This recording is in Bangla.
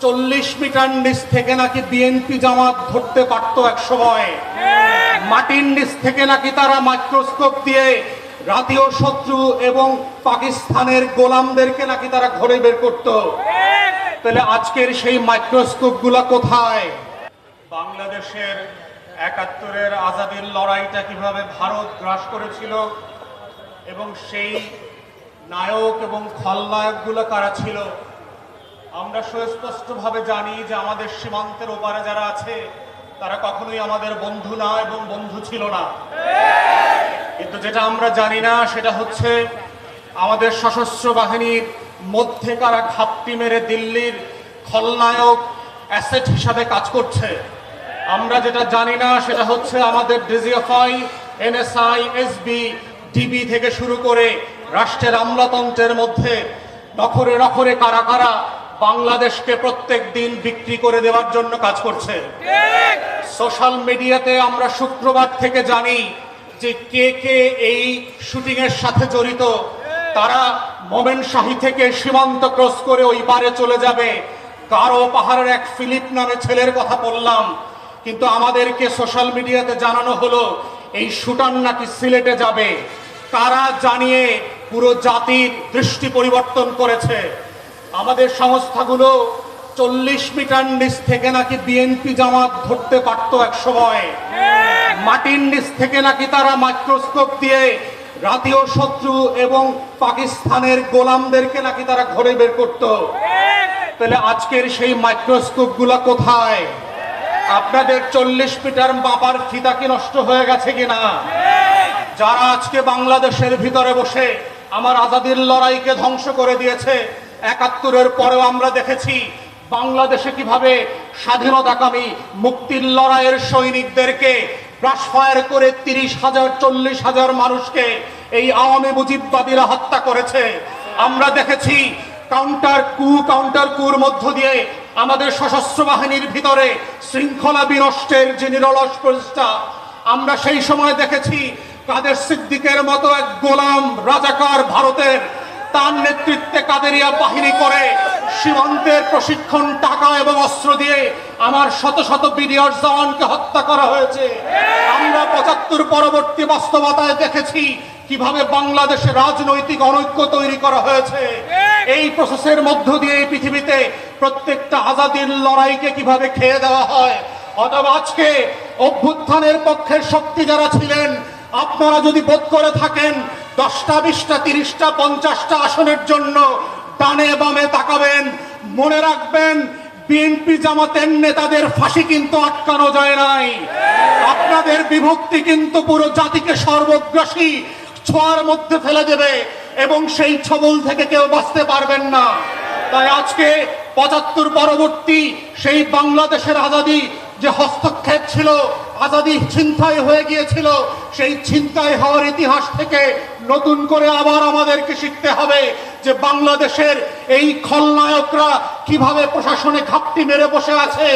40 মিটার নিচ থেকে নাকি বিএনপি জামাত ধরতে পারতো এক সময়। মাটির নিচ থেকে নাকি তারা মাইক্রোস্কোপ দিয়ে জাতীয় শত্রু এবং পাকিস্তানের গোলামদেরকে নাকি তারা ঘরে বের করত। তাহলে আজকের সেই মাইক্রোস্কোপ গুলা কোথায়? বাংলাদেশের ৭১-এর আজাদির লড়াইটা কিভাবে ভারত গ্রাস করেছিল এবং সেই নায়ক এবং খলনায়কগুলো কারা ছিল আমরা সুস্পষ্টভাবে জানি যে আমাদের সীমান্তের ওপারে যারা আছে তারা কখনোই আমাদের বন্ধু না এবং বন্ধু ছিল না। কিন্তু যেটা আমরা জানি না সেটা হচ্ছে আমাদের সশস্ত্র বাহিনীর মধ্যে কারা ঘাপটি মেরে দিল্লির খলনায়ক অ্যাসেট হিসাবে কাজ করছে। আমরা যেটা জানি না সেটা হচ্ছে আমাদের ডিজিএফআই, এনএসআই, এসবি, ডিবি থেকে শুরু করে রাষ্ট্রের আমলাতন্ত্রের মধ্যে নখরে নখরে কারা কারা বাংলাদেশকে প্রত্যেক দিন বিক্রি করে দেওয়ার জন্য কাজ করছে। সোশ্যাল মিডিয়াতে আমরা শুক্রবার থেকে জানি যে কে কে এই শুটিং এর সাথে জড়িত। তারা মোমেনশাহী থেকে সীমান্ত ক্রস করে ওই পারে চলে যাবে। কারো পাহাড়ের এক ফিলিপ নামে ছেলের কথা বললাম, কিন্তু আমাদেরকে সোশ্যাল মিডিয়াতে জানানো হলো এই শুটার নাকি সিলেটে যাবে। কারা জানিয়ে পুরো জাতির দৃষ্টি পরিবর্তন করেছে। আমাদের সংস্থাগুলো 40 মিটার নিচ থেকে নাকি বিএনপি জামাত ধরতে পারতো এক সময়। মাটির নিচ থেকে নাকি তারা মাইক্রোস্কোপ দিয়ে জাতীয় শত্রু এবং পাকিস্তানের গোলামদেরকে নাকি তারা ঘরে বের করত। তাহলে আজকের সেই মাইক্রোস্কোপ গুলা কোথায়? আপনাদের 40 মিটার মাপার ফিতা কি নষ্ট হয়ে গেছে কিনা? যারা আজকে বাংলাদেশের ভিতরে বসে আমার আজাদির লড়াইকে ধ্বংস করে দিয়েছে, ৭১-এর পরেও আমরা দেখেছি বাংলাদেশে কিভাবে স্বাধীনতাকামী মুক্তির লড়াইয়ের সৈনিকদেরকে ব্রাশফায়ার করে 30,000 40,000 মানুষকে এই আওয়ামী মুজিববাদীরা হত্যা করেছে। আমরা দেখেছি কাউন্টার কুর মধ্য দিয়ে আমাদের সশস্ত্র বাহিনীর ভিতরে শৃঙ্খলা বিনষ্টের যে নিরলস প্রচেষ্টা। আমরা সেই সময় দেখেছি কাদের সিদ্দিকের মতো এক গোলাম রাজাকার ভারতের, তার নেতৃত্বে কাদেরিয়া বাহিনী করে সীমান্তের প্রশিক্ষণ, টাকা এবং অস্ত্র দিয়ে আমার শত শত বিডিআর জওয়ানকে হত্যা করা হয়েছে। আমরা ৭৫ পরবর্তী বাস্তবতায় দেখেছি কিভাবে বাংলাদেশে রাজনৈতিক অনৈক্য তৈরি করা হয়েছে। এই প্রসেসের মধ্য দিয়ে এই পৃথিবীতে প্রত্যেকটা আজাদির লড়াইকে কিভাবে খেয়ে দেওয়া হয়। অথবা আজকে অভ্যুত্থানের পক্ষের শক্তি যারা ছিলেন, আপনারা যদি বোধ করে থাকেন 10টা 20টা 30টা 50টা আসনের জন্য ডানে বামে তাকাবেন, মনে রাখবেন বিএনপি জামাতের নেতাদের ফাঁসি কিন্তু আটকানো যায় নাই। আপনাদের বিভক্তি কিন্তু পুরো জাতিকে সর্বগ্রাসী ছোঁয়ার মধ্যে ফেলে দেবে এবং সেই ছবল থেকে কেউ বাঁচতে পারবেন না। তাই আজকে ৭৫ পরবর্তী সেই বাংলাদেশের আজাদি যে হস্তক্ষেপ ছিল, আজাদি ছিনতাই হয়ে গিয়েছিল, সেই ছিনতাই হওয়ার ইতিহাস থেকে নতুন করে আবার আমাদেরকে শিখতে হবে যে বাংলাদেশের এই খলনায়করা কিভাবে প্রশাসনে ঘাপটি মেরে বসে আছে